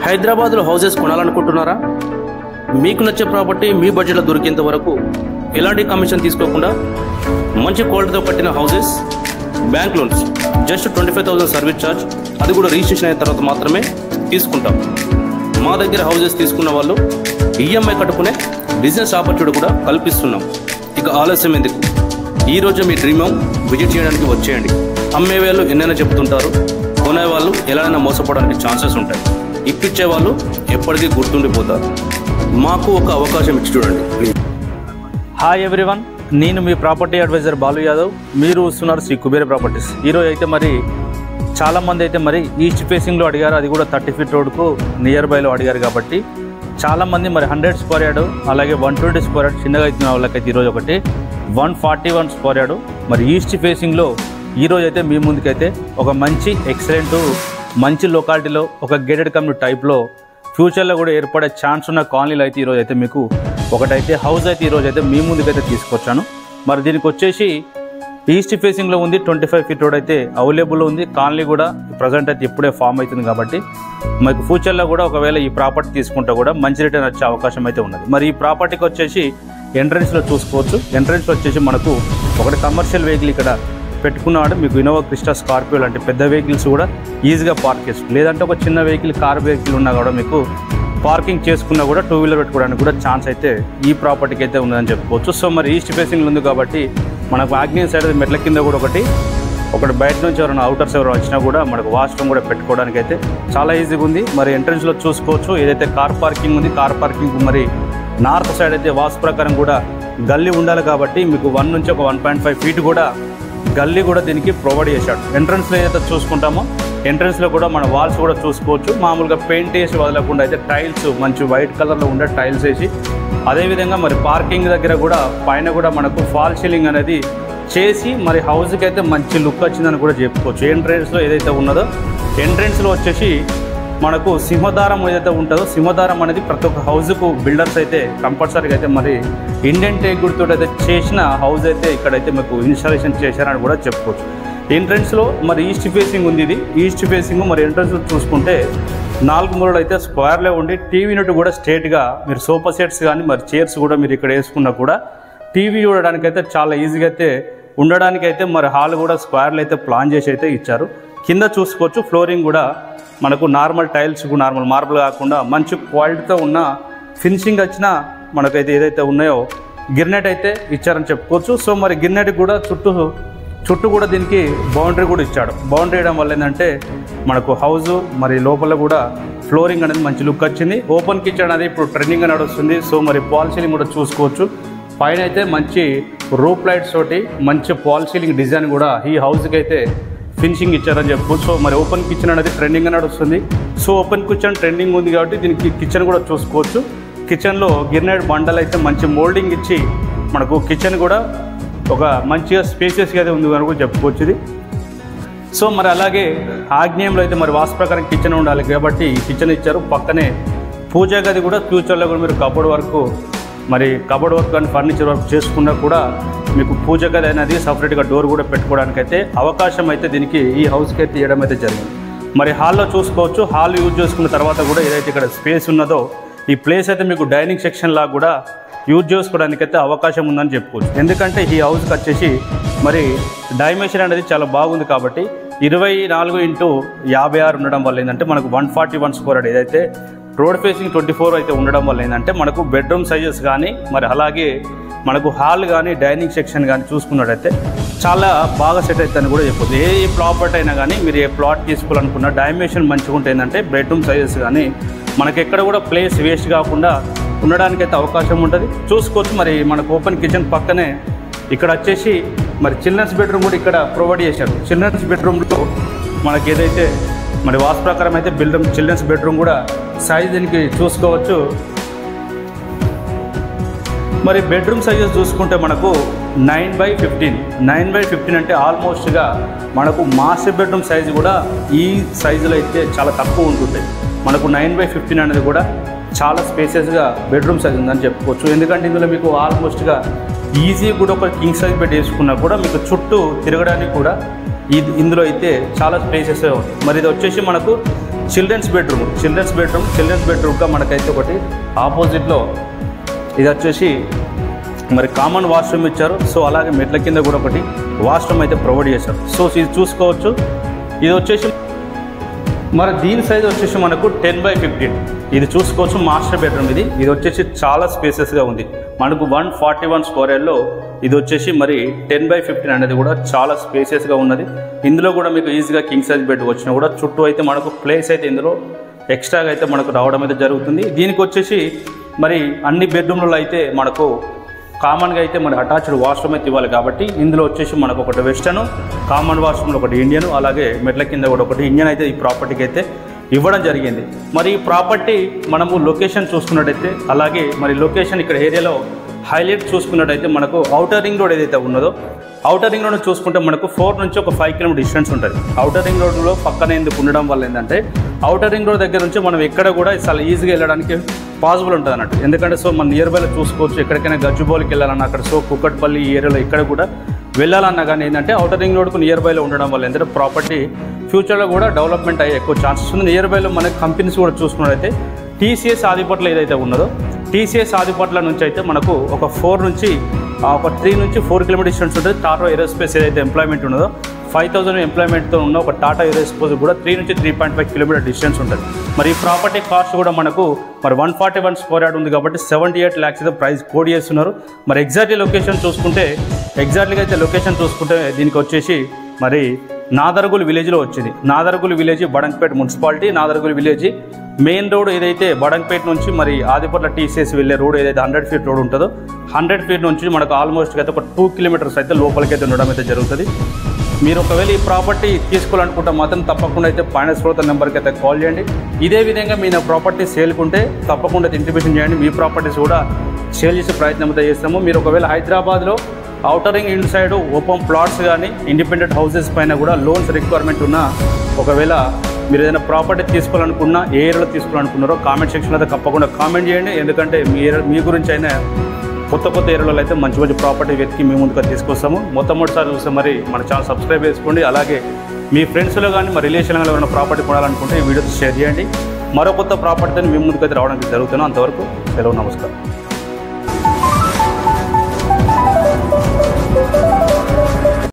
హైదరాబాద్లో హౌసెస్ కొనాలనుకుంటున్నారా? మీకు నచ్చే ప్రాపర్టీ మీ బడ్జెట్లో దొరికేంత వరకు ఎలాంటి కమిషన్ తీసుకోకుండా మంచి క్వాలిటీతో కట్టిన houses, bank loans just 25,000 service charge, అది కూడా రిజిస్ట్రేషన్ అయిన తర్వాత మాత్రమే తీసుకుంటాం. మా దగ్గర హౌసెస్ తీసుకున్న వాళ్ళు ఈఎంఐ కట్టుకునే బిజినెస్ ఆపర్చునిటీ కూడా కల్పిస్తున్నాం. ఇక ఆలస్యం ఎందుకు, ఈరోజు మీ డ్రీమ్ హోమ్ విజిట్ చేయడానికి వచ్చేయండి. అమ్మే వాళ్ళు ఎన్నైనా చెప్తుంటారు, కొనేవాళ్ళు ఎలాగైనా మోసపోవడానికి ఛాన్సెస్ ఉంటాయి. ఇప్పించే వాళ్ళు ఎప్పటికీ గుర్తుండిపోతారు. మాకు ఒక అవకాశం ఇచ్చి చూడండి ప్లీజ్. హాయ్ ఎవ్రీవన్, నేను మీ ప్రాపర్టీ అడ్వైజర్ బాలు యాదవ్. మీరు చూస్తున్నారు శ్రీ కుబేర ప్రాపర్టీస్. ఈరోజు అయితే మరి చాలామంది అయితే మరి ఈస్ట్ ఫేసింగ్లో అడిగారు, అది కూడా 30 ఫీట్ రోడ్కు నియర్ బైలో అడిగారు. కాబట్టి చాలామంది మరి 100 స్క్వేర్ యార్డ్, అలాగే 120 స్క్వేర్ యార్డ్ చిన్నగా అవుతున్న వాళ్ళకైతే ఈరోజు ఒకటి 141 స్క్వేర్ యార్డ్ మరి ఈస్ట్ ఫేసింగ్లో ఈరోజు అయితే మీ ముందుకైతే ఒక మంచి ఎక్సలెంట్ మంచి లొకాలిటీలో ఒక గేటెడ్ కమ్యూనిటీ టైప్లో ఫ్యూచర్లో కూడా ఏర్పడే ఛాన్స్ ఉన్న కాలనీలు అయితే ఈరోజు అయితే మీకు ఒకటైతే హౌస్ అయితే ఈరోజు అయితే మీ ముందుకైతే తీసుకొచ్చాను. మరి దీనికి వచ్చేసి ఈస్ట్ ఫేసింగ్లో ఉంది, 25 ఫీట్ రోడ్ అయితే అవైలబుల్ ఉంది. కాలనీ కూడా ప్రజెంట్ అయితే ఇప్పుడే ఫామ్ అవుతుంది. కాబట్టి మీకు ఫ్యూచర్లో కూడా ఒకవేళ ఈ ప్రాపర్టీ తీసుకుంటే కూడా మంచి రిటర్న్ వచ్చే అవకాశం అయితే ఉన్నది. మరి ఈ ప్రాపర్టీకి వచ్చేసి ఎంట్రన్స్లో చూసుకోవచ్చు. ఎంట్రన్స్లో వచ్చేసి మనకు ఒకటి కమర్షియల్ వెహికల్ ఇక్కడ పెట్టుకున్నాడు. మీకు ఇన్నోవా క్రిస్టా, స్కార్పియో లాంటి పెద్ద వెహికల్స్ కూడా ఈజీగా పార్క్ చేసుకోవచ్చు. లేదంటే ఒక చిన్న వెహికల్, కార్ వెహికల్ ఉన్నా కూడా మీకు పార్కింగ్ చేసుకున్నా కూడా 2 వీలర్ పెట్టుకోవడానికి కూడా ఛాన్స్ అయితే ఈ ప్రాపర్టీకి అయితే ఉందని చెప్పుకోవచ్చు. సో మరి ఈస్ట్ ఫేసింగ్లో ఉంది కాబట్టి మనకు ఆగ్నేయ సైడ్ మెట్ల కింద కూడా ఒకటి బయట నుంచి ఎవరైనా అవుటర్స్ ఎవరైనా వచ్చినా కూడా మనకు వాష్రూమ్ కూడా పెట్టుకోవడానికి అయితే చాలా ఈజీగా ఉంది. మరి ఎంట్రన్స్లో చూసుకోవచ్చు. ఏదైతే కార్ పార్కింగ్ ఉంది, కార్ పార్కింగ్ మరి నార్త్ సైడ్ అయితే వాస్తు ప్రకారం కూడా గల్లీ ఉండాలి. కాబట్టి మీకు 1 నుంచి ఒక 1.5 ఫీట్ కూడా గల్లీ కూడా దీనికి ప్రొవైడ్ చేశాడు. ఎంట్రన్స్లో ఏదైతే చూసుకుంటామో ఎంట్రన్స్లో కూడా మన వాల్స్ కూడా చూసుకోవచ్చు. మామూలుగా పెయింట్ వేసి వదలకుండా అయితే టైల్స్ మంచి వైట్ కలర్లో ఉండే టైల్స్ వేసి, అదేవిధంగా మరి పార్కింగ్ దగ్గర కూడా పైన కూడా మనకు ఫాల్ సీలింగ్ అనేది చేసి మరి హౌస్కి అయితే మంచి లుక్ వచ్చిందని కూడా చెప్పుకోవచ్చు. ఎంట్రన్స్లో ఏదైతే ఉన్నదో ఎంట్రన్స్లో వచ్చేసి మనకు సింహదారం ఏదైతే ఉంటుందో సింహదారం అనేది ప్రతి ఒక్క హౌస్కు బిల్డర్స్ అయితే కంపల్సరీగా అయితే మరి ఇండియన్ టేక్ గుర్తు అయితే చేసిన హౌస్ అయితే ఇక్కడైతే మీకు ఇన్స్టాలేషన్ చేశారని కూడా చెప్పుకోవచ్చు. ఎంట్రన్స్లో మరి ఈస్ట్ ఫేసింగ్ ఉంది. ఇది ఈస్ట్ ఫేసింగ్ మరి ఎంట్రన్స్లో చూసుకుంటే 4 మూలలు అయితే స్క్వేర్లో ఉండి టీవీ యూనిట్ కూడా స్ట్రేట్గా మీరు సోఫా సెట్స్ కానీ మరి చైర్స్ కూడా మీరు ఇక్కడ వేసుకున్నా కూడా టీవీ చూడడానికైతే చాలా ఈజీగా అయితే ఉండడానికైతే మరి హాల్ కూడా స్క్వేర్లో అయితే ప్లాన్ చేసి అయితే ఇచ్చారు. కింద చూసుకోవచ్చు ఫ్లోరింగ్ కూడా మనకు నార్మల్ టైల్స్, నార్మల్ మార్బుల్ కాకుండా మంచి క్వాలిటీతో ఉన్న ఫినిషింగ్ వచ్చిన మనకైతే ఏదైతే ఉన్నాయో గిర్నెట్ అయితే ఇచ్చారని చెప్పుకోవచ్చు. సో మరి గిర్నెట్ కూడా చుట్టూ కూడా దీనికి బౌండరీ కూడా ఇచ్చాడు. బౌండరీ వేయడం వల్ల ఏంటంటే మనకు హౌస్ మరి లోపల కూడా ఫ్లోరింగ్ అనేది మంచి లుక్ వచ్చింది. ఓపెన్ కిచెన్ అనేది ఇప్పుడు ట్రెండింగ్ అని నడుస్తుంది. సో మరి పాల్ సీలింగ్ కూడా చూసుకోవచ్చు. పైన అయితే మంచి రూప్ లైట్స్ తోటి మంచి పాల్ సీలింగ్ డిజైన్ కూడా ఈ హౌస్కి అయితే ఫినిషింగ్ ఇచ్చారని చెప్పుకోవచ్చు. సో మరి ఓపెన్ కిచెన్ అనేది ట్రెండింగ్ నడుస్తుంది. సో ఓపెన్ కిచెన్ ట్రెండింగ్ ఉంది కాబట్టి దీనికి కిచెన్ కూడా చూసుకోవచ్చు. కిచెన్లో గిర్నెట్ బండల్ అయితే మంచి మోల్డింగ్ ఇచ్చి మనకు కిచెన్ కూడా ఒక మంచిగా స్పేసియస్గా అయితే ఉంది అని కూడా చెప్పుకోవచ్చు ఇది. సో మరి అలాగే ఆగ్నేయంలో అయితే మరి వాస్తు ప్రకారం కిచెన్ ఉండాలి కాబట్టి కిచెన్ ఇచ్చారు. పక్కనే పూజా గది కూడా ఫ్యూచర్లో కూడా మీరు కబోర్డ్ వర్క్ కానీ ఫర్నిచర్ వర్క్ చేసుకున్నా కూడా మీకు పూజ గది అనేది సపరేట్గా డోర్ కూడా పెట్టుకోవడానికి అయితే అవకాశం అయితే దీనికి ఈ హౌస్కి అయితే ఇవ్వడం అయితే జరిగింది. మరి హాల్లో చూసుకోవచ్చు. హాల్ యూజ్ చేసుకున్న తర్వాత కూడా ఏదైతే ఇక్కడ స్పేస్ ఉన్నదో ఈ ప్లేస్ అయితే మీకు డైనింగ్ సెక్షన్ లాగా కూడా యూజ్ చేసుకోవడానికి అయితే అవకాశం ఉందని చెప్పుకోవచ్చు. ఎందుకంటే ఈ హౌస్కి వచ్చేసి మరి డైమెన్షన్ అనేది చాలా బాగుంది కాబట్టి 24x56 ఉండడం వల్ల ఏంటంటే మనకు 141 స్క్వేర్ యార్డ్ ఏదైతే రోడ్ ఫేసింగ్ 24 అయితే ఉండడం వల్ల ఏంటంటే మనకు బెడ్రూమ్ సైజెస్ కానీ మరి అలాగే మనకు హాల్ కానీ డైనింగ్ సెక్షన్ కానీ చూసుకున్నట్టయితే చాలా బాగా సెట్ అవుతుందని కూడా చెప్పొచ్చు. ఏ ప్రాపర్టీ అయినా కానీ మీరు ఏ ప్లాట్ తీసుకోవాలనుకున్న డైమెన్షన్ మంచిగా ఉంటే ఏంటంటే బెడ్రూమ్ సైజెస్ కానీ మనకి ఎక్కడ కూడా ప్లేస్ వేస్ట్ కాకుండా ఉండడానికైతే అవకాశం ఉంటుంది. చూసుకోవచ్చు. మరి మనకు ఓపెన్ కిచెన్ పక్కనే ఇక్కడ వచ్చేసి మరి చిల్డ్రన్స్ బెడ్రూమ్ కూడా ఇక్కడ ప్రొవైడ్ చేశారు. చిల్డ్రన్స్ బెడ్రూమ్లో మనకి ఏదైతే మరి వాస్తు ప్రకారం అయితే చిల్డ్రన్స్ బెడ్రూమ్ కూడా సైజ్ దీనికి చూసుకోవచ్చు. మరి బెడ్రూమ్ సైజెస్ చూసుకుంటే మనకు 9x15 అంటే ఆల్మోస్ట్గా మనకు మాస్టర్ బెడ్రూమ్ సైజు కూడా ఈ సైజులో అయితే చాలా తక్కువ ఉంటుంది. మనకు 9x15 అనేది కూడా చాలా స్పేసెస్గా బెడ్రూమ్ సైజ్ ఉందని చెప్పుకోవచ్చు. ఎందుకంటే ఇందులో మీకు ఆల్మోస్ట్గా ఈజీ కూడా ఒక కింగ్ సైజ్ బెడ్ వేసుకున్నా కూడా మీకు చుట్టూ తిరగడానికి కూడా ఇందులో అయితే చాలా స్పేసెస్ ఉంది. మరి ఇది వచ్చేసి మనకు చిల్డ్రన్స్ బెడ్రూమ్గా మనకైతే ఒకటి ఆపోజిట్లో ఇది వచ్చేసి మరి కామన్ వాష్రూమ్ ఇచ్చారు. సో అలాగే మెట్ల కింద కూడా ఒకటి వాష్రూమ్ అయితే ప్రొవైడ్ చేశారు. సో ఇది చూసుకోవచ్చు. ఇది వచ్చేసి మరి దీని సైజ్ వచ్చేసి మనకు 10x15. ఇది చూసుకోవచ్చు మాస్టర్ బెడ్రూమ్. ఇది వచ్చేసి చాలా స్పేసెస్గా ఉంది. మనకు 141 స్క్వేర్ యార్డ్లో ఇది వచ్చేసి మరి 10x15 అనేది కూడా చాలా స్పేసెస్గా ఉన్నది. ఇందులో కూడా మీకు ఈజీగా కింగ్ సైజ్ బెడ్ వచ్చినా కూడా చుట్టూ అయితే మనకు ప్లేస్ అయితే ఇందులో ఎక్స్ట్రాగా అయితే మనకు రావడం అయితే జరుగుతుంది. దీనికి వచ్చేసి మరి అన్ని బెడ్రూమ్లలో అయితే మనకు కామన్గా అయితే మరి అటాచ్డ్ వాష్రూమ్ అయితే ఇవ్వాలి కాబట్టి ఇందులో వచ్చేసి మనకు ఒకటి వెస్టర్న్, కామన్ వాష్రూమ్లో ఒకటి ఇండియన్, అలాగే మెట్ల కింద కూడా ఒకటి ఇండియన్ అయితే ఈ ప్రాపర్టీకి అయితే ఇవ్వడం జరిగింది. మరి ఈ ప్రాపర్టీ మనము లొకేషన్ చూసుకున్నట్టయితే, అలాగే మరి లొకేషన్ ఇక్కడ ఏరియాలో హైలైట్ చూసుకున్నట్టయితే మనకు ఔటర్ రింగ్ రోడ్ ఏదైతే ఉన్నదో ఔటర్ రింగ్ రోడ్ చూసుకుంటే మనకు 4 నుంచి ఒక 5 కిలోమీటర్ డిస్టెన్స్ ఉంటుంది. ఔటర్ రింగ్ రోడ్లో పక్కన ఎందుకు ఉండడం వల్ల ఏంటంటే ఔటర్ రింగ్ రోడ్ దగ్గర నుంచి మనం ఎక్కడ కూడా చాలా ఈజీగా వెళ్ళడానికి పాసిబుల్ ఉంటుంది అన్నట్టు. ఎందుకంటే సో మన నియర్ బైలో చూసుకోవచ్చు. ఎక్కడికైనా గజ్జుబౌలికి వెళ్ళాలన్నా అక్కడ సో కుక్కట్పల్లి ఈ ఏరియాలో ఇక్కడ కూడా వెళ్ళాలన్నా కానీ ఏంటంటే ఔటర్ రింగ్ రోడ్కు నియర్ బైలో ఉండడం వల్ల ఏంటంటే ప్రాపర్టీ ఫ్యూచర్లో కూడా డెవలప్మెంట్ అయ్యే ఎక్కువ ఛాన్సెస్ ఉంది. నియర్ బైలో మనకి కంపెనీస్ కూడా చూసుకున్నట్టయితే టీసీఎస్ ఆదిపట్ల ఏదైతే ఉన్నదో టీసీఎస్ ఆదిపట్ల నుంచి అయితే మనకు ఒక 3 నుంచి 4 కిలోమీటర్ డిస్టెన్స్ ఉంటుంది. టాటా ఏరోస్పేస్ ఏదైతే ఎంప్లాయ్మెంట్ ఉన్నదో 5000 ఎంప్లాయ్మెంట్తో ఉన్న ఒక టాటా ఏరోస్పేస్ కూడా 3 నుంచి 3.5 కిలోమీటర్ డిస్టెన్స్ ఉంటుంది. మరి ఈ ప్రాపర్టీ కాస్ట్ కూడా మనకు మరి 141 స్క్వేర్ యార్డ్ ఉంది కాబట్టి 78 lakhs అయితే ప్రైస్ కోడ్ చేస్తున్నారు. మరి ఎగ్జాక్ట్లీ లొకేషన్ చూసుకుంటే దీనికి వచ్చేసి మరి నాదర్గుల్ విలేజ్లో వచ్చింది. Nadargul village Badangpet municipality. Nadargul village main road ఏదైతే బడంగపేట నుంచి మరి ఆదిపట్ల టీసీఎస్ వెళ్ళే రోడ్ ఏదైతే 100 ఫీట్ రోడ్ ఉంటుందో 100 ఫీట్ నుంచి మనకు ఆల్మోస్ట్ అయితే ఒక 2 కిలోమీటర్స్ అయితే లోపలికైతే ఉండడం అయితే జరుగుతుంది. మీరు ఒకవేళ ఈ ప్రాపర్టీ తీసుకోవాలనుకుంటే మాత్రం తప్పకుండా అయితే ఫైనాన్స్ బ్రోకర్ నెంబర్కి అయితే కాల్ చేయండి. ఇదే విధంగా మీ నా ప్రాపర్టీ సేల్కుంటే తప్పకుండా ఇంటిమేషన్ చేయండి. మీ ప్రాపర్టీస్ కూడా సేల్ చేసే ప్రయత్నం అయితే చేస్తాము. మీరు ఒకవేళ హైదరాబాద్లో outer ring in side open plots కానీ ఇండిపెండెంట్ హౌసెస్ పైన కూడా లోన్స్ రిక్వైర్మెంట్ ఉన్న ఒకవేళ మీరు ఏదైనా ప్రాపర్టీ తీసుకోవాలనుకున్నా ఏ ఏరియాలో తీసుకోవాలనుకున్నారో కామెంట్ సెక్షన్లో అయితే తప్పకుండా కామెంట్ చేయండి. ఎందుకంటే మీ గురించి అయినా కొత్త ఏరియాలో అయితే మంచి ప్రాపర్టీ వెతికి మీ ముందుగా తీసుకొస్తాము. మొట్టమొదటిసారి చూస్తే మరి మన ఛానల్ సబ్స్క్రైబ్ చేసుకోండి. అలాగే మీ ఫ్రెండ్స్లో కానీ మరి రిలేషన్లో కానీ ఏమైనా ప్రాపర్టీ కొనాలనుకుంటే ఈ వీడియోతో షేర్ చేయండి. మరో కొత్త ప్రాపర్టీని మీ ముందుకు అయితే రావడానికి జరుగుతున్నాం. అంతవరకు సెలవు, నమస్కారం.